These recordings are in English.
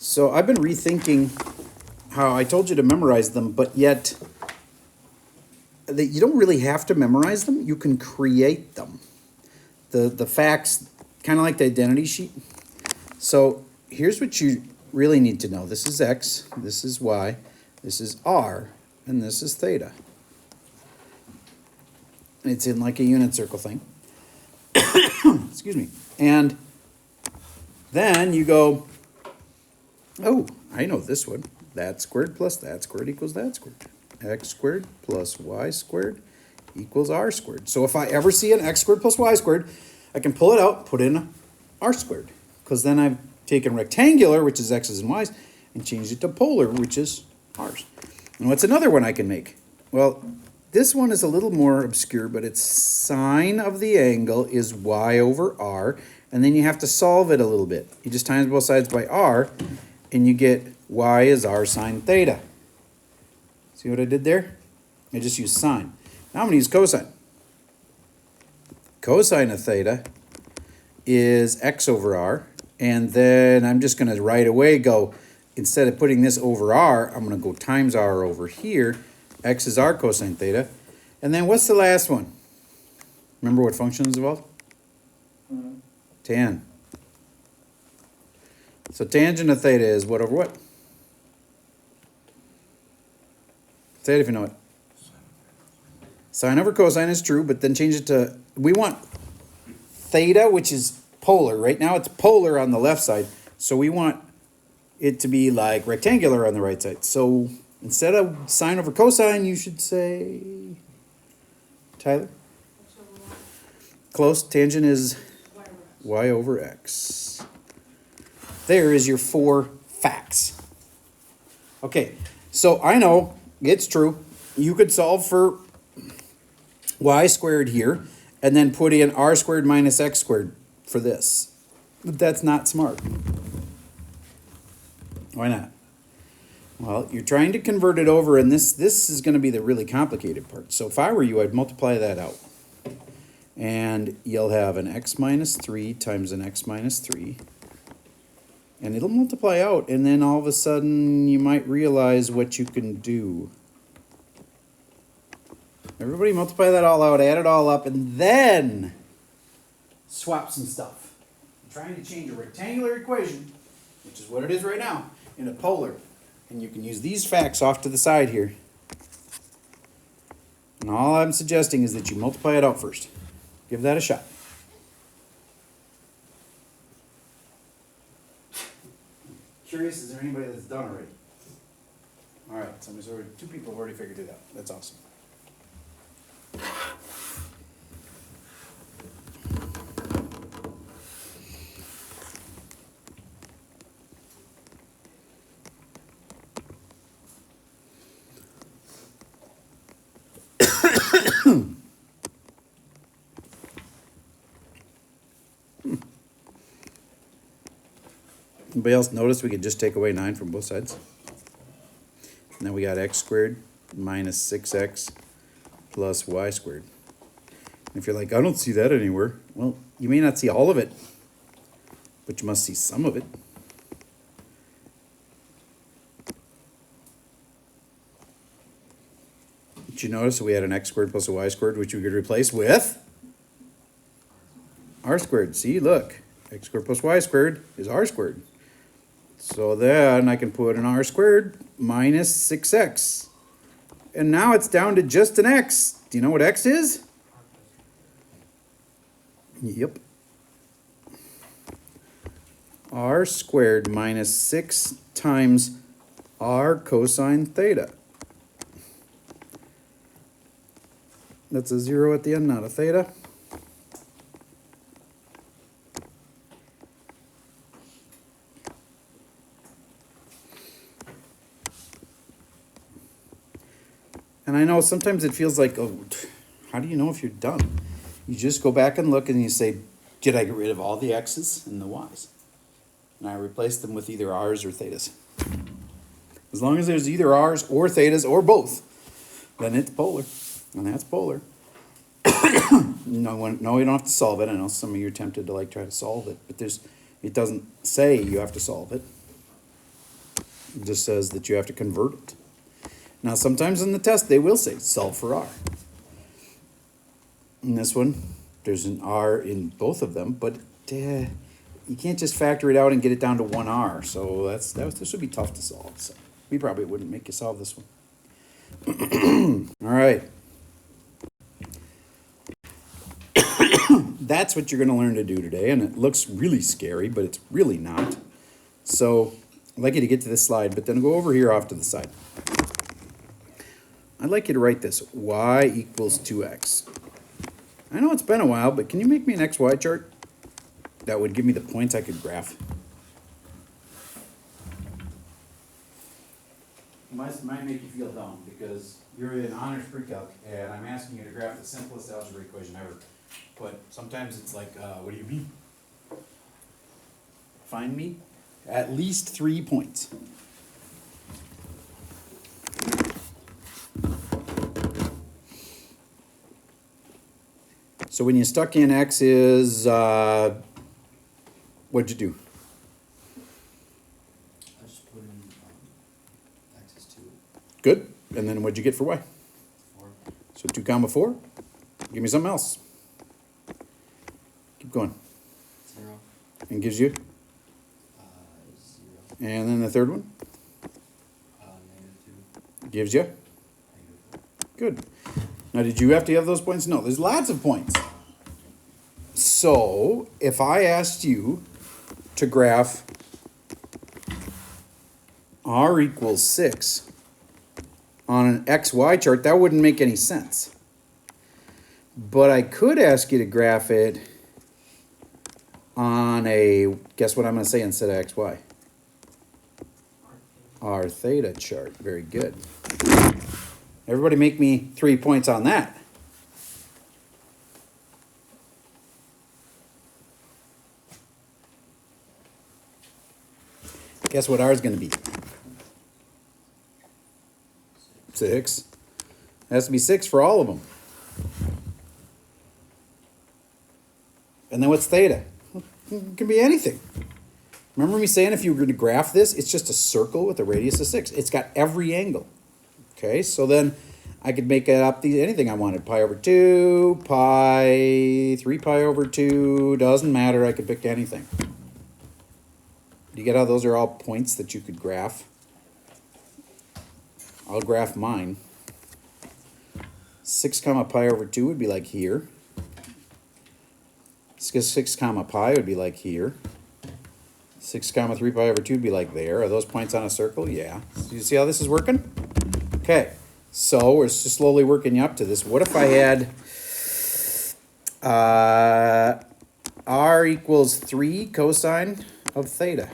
So I've been rethinking how I told you to memorize them, but yet that you don't really have to memorize them. You can create them. The facts, kind of like the identity sheet. So here's what you really need to know. This is X, this is Y, this is R, and this is theta. It's in like a unit circle thing. Excuse me. And then you go, oh, I know this one. That squared plus that squared equals that squared. X squared plus Y squared equals R squared. So if I ever see an X squared plus Y squared, I can pull it out, put in R squared. Because then I've taken rectangular, which is X's and Y's, and changed it to polar, which is R's. And what's another one I can make? Well, this one is a little more obscure, but its sine of the angle is Y over R, and then you have to solve it a little bit. You just times both sides by R, and you get Y is R sine theta. See what I did there? I just used sine. Now I'm going to use cosine. Cosine of theta is X over R, and then I'm just going to right away go, instead of putting this over R, I'm going to go times R over here. X is R cosine theta. And then what's the last one? Remember what function is involved? Tan. So tangent of theta is what over what? Say it if you know it. Sine over cosine is true, but then change it to, we want theta, which is polar. Right now it's polar on the left side, so we want it to be like rectangular on the right side. So instead of sine over cosine, you should say, Tyler? Close. Tangent is Y over X. There is your 4 facts. Okay, so I know it's true. You could solve for Y squared here and then put in R squared minus X squared for this. But that's not smart. Why not? Well, you're trying to convert it over, and this is going to be the really complicated part. So if I were you, I'd multiply that out. And you'll have an x minus 3 times an x minus 3. And it'll multiply out, and then all of a sudden you might realize what you can do. Everybody multiply that all out, add it all up, and then swap some stuff. I'm trying to change a rectangular equation, which is what it is right now, in a polar. And you can use these facts off to the side here. And all I'm suggesting is that you multiply it out first. Give that a shot. Curious, is there anybody that's done already? All right, somebody's already, 2 people have already figured it out. That's awesome. Anybody else notice we could just take away 9 from both sides? And then we got x squared minus 6x plus y squared. And if you're like, I don't see that anywhere. Well, you may not see all of it, but you must see some of it. Did you notice we had an x squared plus a y squared, which we could replace with r squared? See, look, x squared plus y squared is r squared. So then I can put an r squared minus 6x. And now it's down to just an x. Do you know what x is? Yep. R squared minus 6 times r cosine theta. That's a 0 at the end, not a theta. And I know sometimes it feels like, oh, how do you know if you're done? You just go back and look and you say, did I get rid of all the x's and the y's? And I replace them with either r's or thetas. As long as there's either r's or thetas or both, then it's polar. And that's polar. No, you don't have to solve it. I know some of you are tempted to like try to solve it, but it doesn't say you have to solve it. It just says that you have to convert it. Now, sometimes in the test, they will say solve for r. In this one, there's an r in both of them, but you can't just factor it out and get it down to one r. So this would be tough to solve. So we probably wouldn't make you solve this one. All right. That's what you're going to learn to do today, and it looks really scary, but it's really not. So I'd like you to get to this slide, but then go over here off to the side. I'd like you to write this, y equals 2x. I know it's been a while, but can you make me an xy chart that would give me the points I could graph? Might make you feel dumb because you're in honors pre-calc and I'm asking you to graph the simplest algebra equation ever. But sometimes it's like, what do you mean? Find me at least 3 points. So when you stuck in x is, what'd you do? I just put in x is 2. Good. And then what'd you get for y? 4. So 2 comma 4. Give me something else. Keep going. 0. And gives you? 0. And then the third one? -2. Gives you? -4. Good. Now, did you have to have those points? No, there's lots of points. So, if I asked you to graph r equals 6 on an xy chart, that wouldn't make any sense. But I could ask you to graph it on a, guess what I'm going to say instead of xy? R theta chart. Very good. Everybody make me 3 points on that. Guess what R is going to be? 6. It has to be 6 for all of them. And then what's theta? It can be anything. Remember me saying if you were going to graph this, it's just a circle with a radius of 6. It's got every angle. Okay, so then I could make it up anything I wanted. Pi over 2, pi, 3 pi over 2, doesn't matter. I could pick anything. You get how those are all points that you could graph? I'll graph mine. 6 comma pi over 2 would be like here. 6 comma pi would be like here. 6 comma 3 pi over 2 would be like there. Are those points on a circle? Yeah. Do you see how this is working? Okay. So we're just slowly working you up to this. What if I had r equals 3 cosine of theta?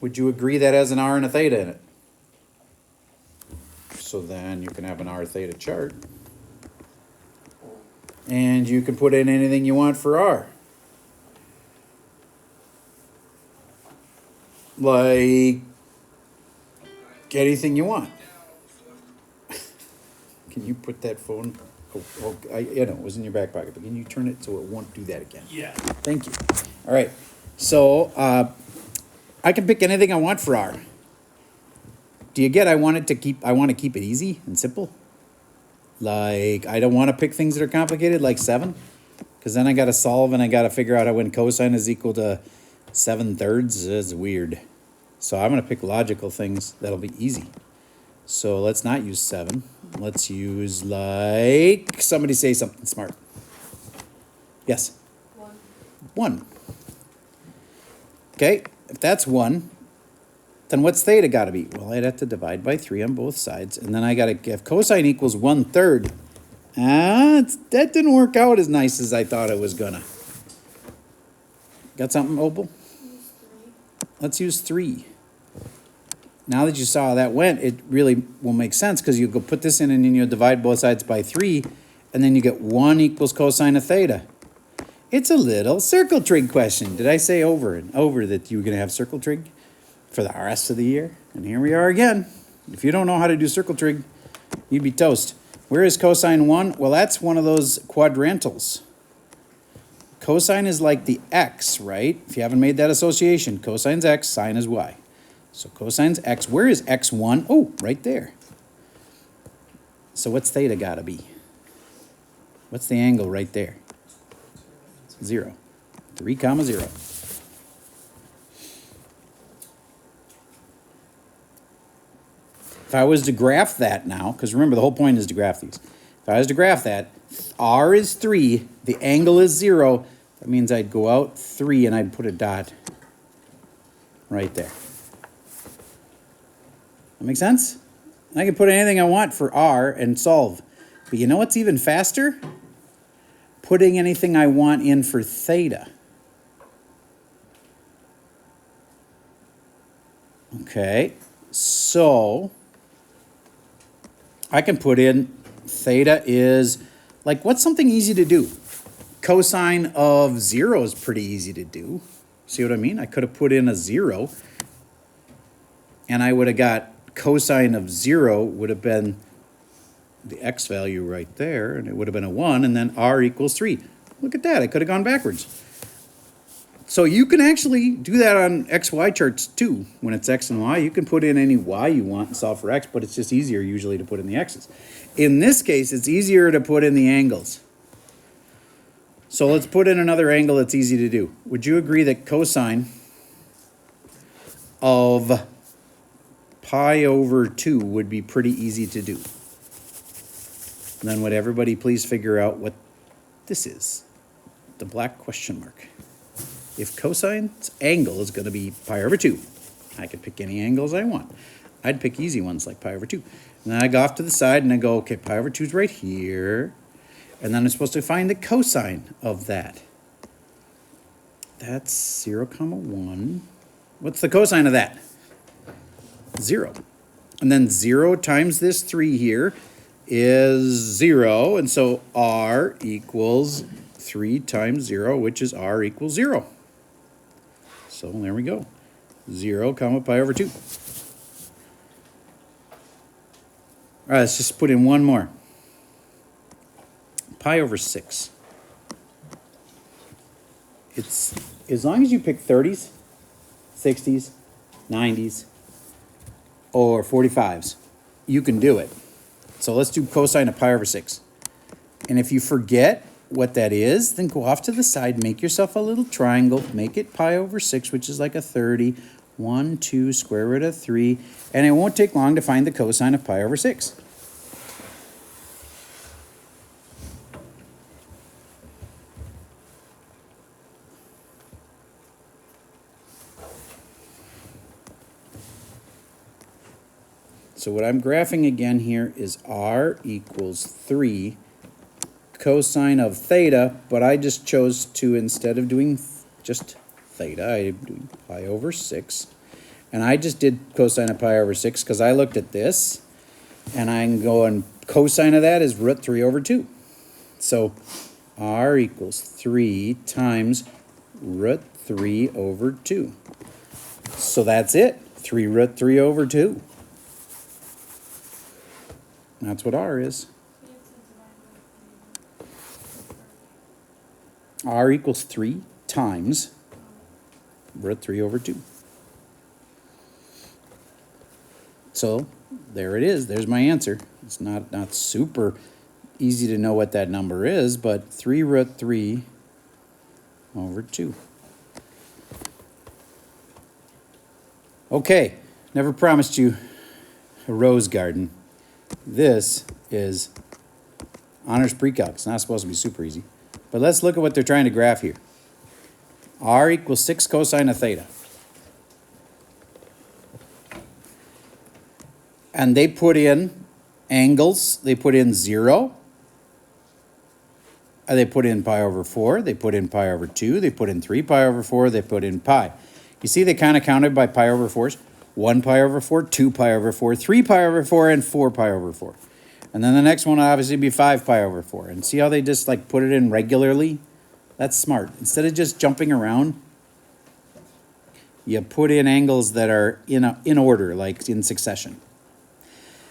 Would you agree that has an r and a theta in it? So then you can have an r theta chart. And you can put in anything you want for r. Like anything you want. Can you put that phone? Oh, it was in your back pocket, but can you turn it so it won't do that again? Yeah. Thank you. All right. So I can pick anything I want for r. Do you get? I want to keep it easy and simple. Like I don't want to pick things that are complicated, like 7, because then I got to solve and I got to figure out when cosine is equal to 7/3. It's weird. So I'm going to pick logical things that'll be easy. So let's not use 7. Let's use like, somebody say something smart. Yes? 1. Okay, if that's 1, then what's theta got to be? Well, I'd have to divide by 3 on both sides. And then I got to, if cosine equals 1/3, that didn't work out as nice as I thought it was going to. Got something, Opal? Let's use 3. Now that you saw how that went, it really will make sense because you go put this in and then you divide both sides by 3, and then you get 1 equals cosine of theta. It's a little circle trig question. Did I say over and over that you were going to have circle trig for the rest of the year? And here we are again. If you don't know how to do circle trig, you'd be toast. Where is cosine 1? Well, that's one of those quadrantals. cosine is like the x, right? If you haven't made that association, cosine's x, sine is y. So cosine's x. Where is x1? Oh, right there. So what's theta gotta be? What's the angle right there? 0. 3 comma 0. If I was to graph that now, because remember the whole point is to graph these. If I was to graph that, r is 3, the angle is 0. That means I'd go out 3 and I'd put a dot right there. That make sense? I can put anything I want for r and solve. But you know what's even faster? Putting anything I want in for theta. Okay, so I can put in theta is, like, what's something easy to do? Cosine of 0 is pretty easy to do. See what I mean? I could have put in a 0, and I would have got cosine of 0 would have been the x value right there, and it would have been a 1, and then r equals 3. Look at that, I could have gone backwards. So you can actually do that on XY charts too. When it's X and Y, you can put in any Y you want and solve for X, but it's just easier usually to put in the X's. In this case, it's easier to put in the angles. So let's put in another angle that's easy to do. Would you agree that cosine of pi over 2 would be pretty easy to do? And then would everybody please figure out what this is? The black question mark. If cosine's angle is going to be pi over 2, I could pick any angles I want. I'd pick easy ones like pi over 2. And then I go off to the side and I go, okay, pi over 2 is right here. And then I'm supposed to find the cosine of that. That's 0, 1. What's the cosine of that? 0. And then 0 times this 3 here is 0. And so r equals 3 times 0, which is r equals 0. So there we go. 0 comma pi over 2. All right, let's just put in one more. Pi over 6. It's, as long as you pick 30s, 60s, 90s, or 45s, you can do it. So let's do cosine of pi over 6. And if you forget what that is, then go off to the side, make yourself a little triangle, make it pi over 6, which is like a 30, 1, 2, square root of 3, and it won't take long to find the cosine of pi over 6. So what I'm graphing again here is r equals 3 cosine of theta, but I just chose to, instead of doing just theta, I'm doing pi over 6. And I just did cosine of pi over 6 because I looked at this, and I'm going, cosine of that is root 3 over 2. So r equals 3 times root 3 over 2. So that's it, 3 root 3 over 2. That's what r is. R equals 3 times root 3 over 2. So there it is. There's my answer. It's not super easy to know what that number is, but 3 root 3 over 2. Okay, never promised you a rose garden. This is honors pre-calc. It's not supposed to be super easy. But let's look at what they're trying to graph here. R equals 6 cosine of theta. And they put in angles. They put in 0. They put in pi over 4. They put in pi over 2. They put in 3 pi over 4. They put in pi. You see they kind of counted by pi over 4s. 1 pi over 4, 2 pi over 4, 3 pi over 4, and 4 pi over 4. And then the next one will obviously be 5 pi over 4. And see how they just like put it in regularly? That's smart. Instead of just jumping around, you put in angles that are in order, like in succession.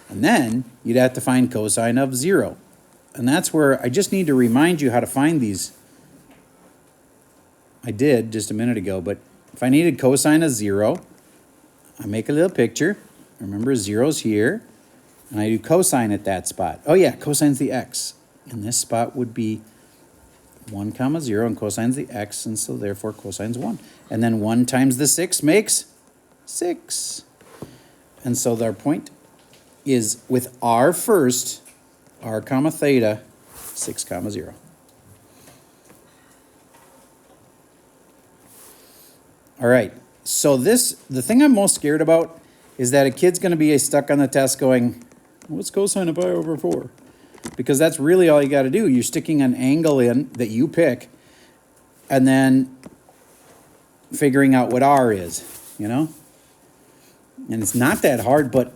And then you'd have to find cosine of 0. And that's where I just need to remind you how to find these I did just a minute ago, but if I needed cosine of 0, I make a little picture. Remember, 0's here. And I do cosine at that spot. Oh yeah, cosine's the x. And this spot would be 1 comma 0, and cosine's the x, and so therefore cosine's 1. And then 1 times the 6 makes 6. And so our point is with r first, r comma theta, 6 comma 0. All right, so the thing I'm most scared about is that a kid's going to be stuck on the test going, what's cosine of pi over 4? Because that's really all you got to do. You're sticking an angle in that you pick and then figuring out what r is, you know? And it's not that hard, but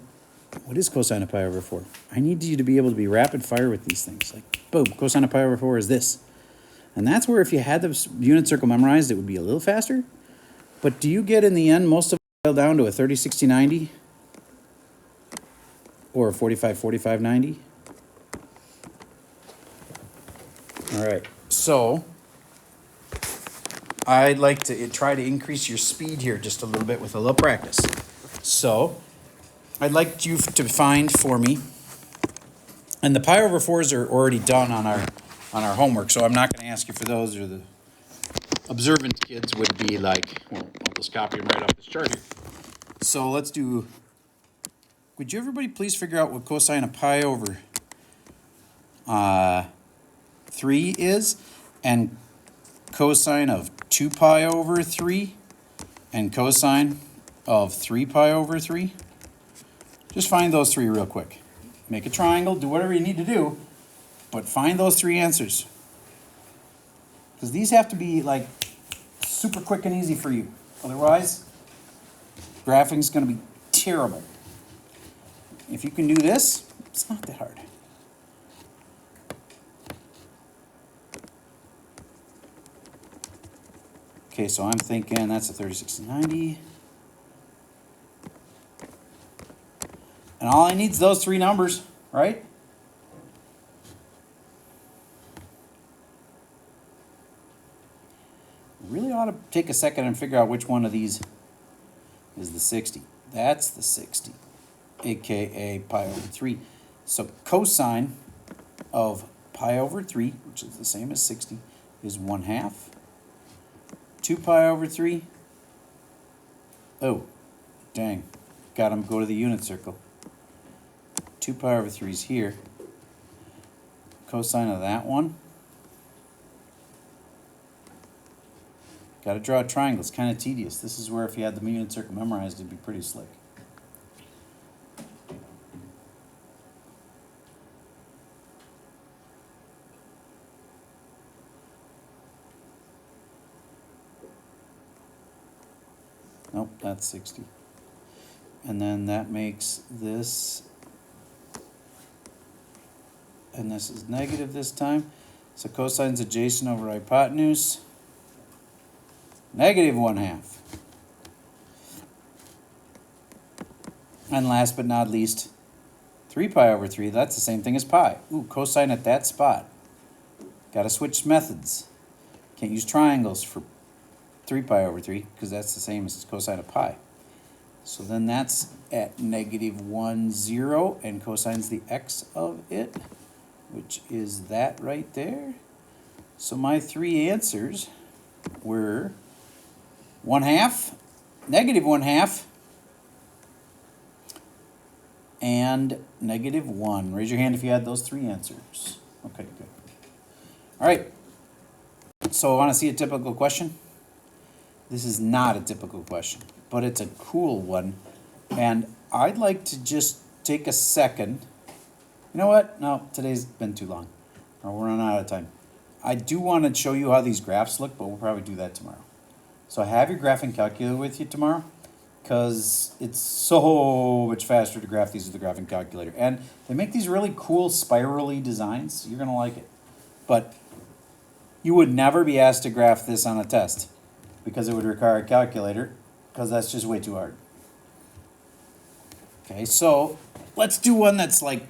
what is cosine of pi over 4? I need you to be able to be rapid fire with these things. Like, boom, cosine of pi over 4 is this. And that's where if you had the unit circle memorized, it would be a little faster. But do you get in the end most of it down to a 30, 60, 90? Or a 45, 45, 90? All right, so I'd like to try to increase your speed here just a little bit with a little practice. So I'd like you to find for me, and the pi over 4s are already done on our homework, so I'm not going to ask you for those, or the observant kids would be like, well, I'll just copy them right off this chart here. So let's do, would you everybody please figure out what cosine of pi over 3 is, and cosine of 2 pi over 3, and cosine of 3 pi over 3? Just find those three real quick. Make a triangle, do whatever you need to do, but find those three answers. Because these have to be like super quick and easy for you. Otherwise, graphing's going to be terrible. If you can do this, it's not that hard. Okay, so I'm thinking that's a 36 to 90. And all I need is those three numbers, right? Really ought to take a second and figure out which one of these is the 60. That's the 60, aka pi over 3. So cosine of pi over 3, which is the same as 60, is 1/2. 2 pi over 3. Oh, dang. Got to go to the unit circle. 2 pi over 3 is here. Cosine of that one. Got to draw a triangle. It's kind of tedious. This is where if you had the unit circle memorized, it'd be pretty slick. Nope, that's 60. And then that makes this, and this is negative this time. So cosine's adjacent over hypotenuse. Negative 1/2. And last but not least, 3 pi over 3. That's the same thing as pi. Ooh, cosine at that spot. Got to switch methods. Can't use triangles for 3 pi over 3 because that's the same as cosine of pi. So then that's at negative 1, 0, and cosine's the x of it, which is that right there. So my three answers were 1/2, negative 1/2, and negative 1. Raise your hand if you had those three answers. Okay, good. All right. So I want to see a typical question. This is not a typical question, but it's a cool one. And I'd like to just take a second. You know what? No, today's been too long. Or we're running out of time. I do want to show you how these graphs look, but we'll probably do that tomorrow. So have your graphing calculator with you tomorrow, because it's so much faster to graph these with the graphing calculator. And they make these really cool spirally designs. You're going to like it. But you would never be asked to graph this on a test because it would require a calculator, because that's just way too hard. Okay, so let's do one that's like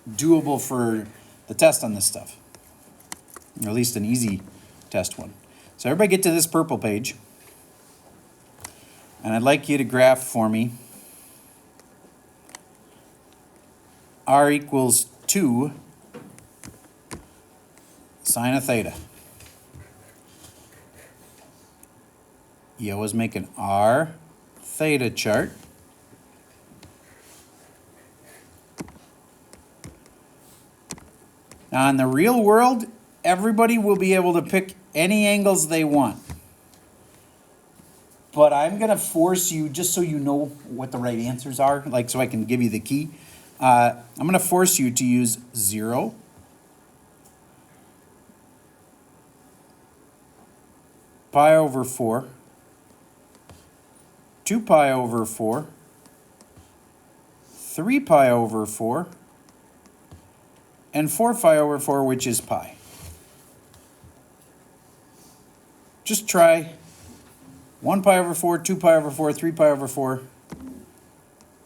doable for the test on this stuff. Or at least an easy test one. So everybody get to this purple page. And I'd like you to graph for me r equals 2 sine of theta. You always make an r theta chart. Now in the real world, everybody will be able to pick any angles they want. But I'm going to force you, just so you know what the right answers are, like so I can give you the key. I'm going to force you to use 0, pi over 4, 2 pi over 4, 3 pi over 4, and 4 pi over 4, which is pi. Just try 1 pi over 4, 2 pi over 4, 3 pi over 4,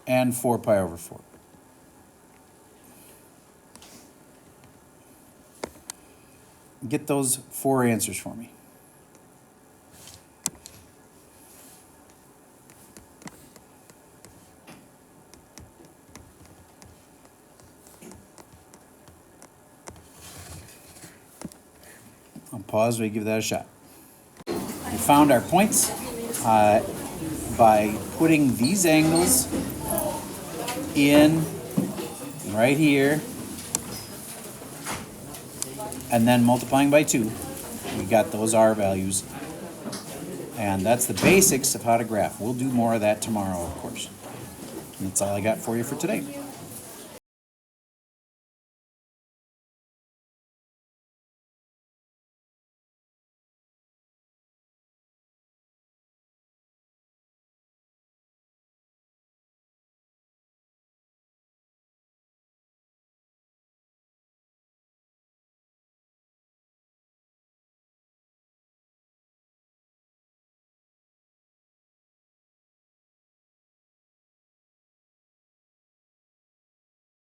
and 4 pi over 4. Get those 4 answers for me. I'll pause while you give that a shot. We found our points by putting these angles in right here and then multiplying by 2. We got those R values. And that's the basics of how to graph. We'll do more of that tomorrow, of course. And that's all I got for you for today.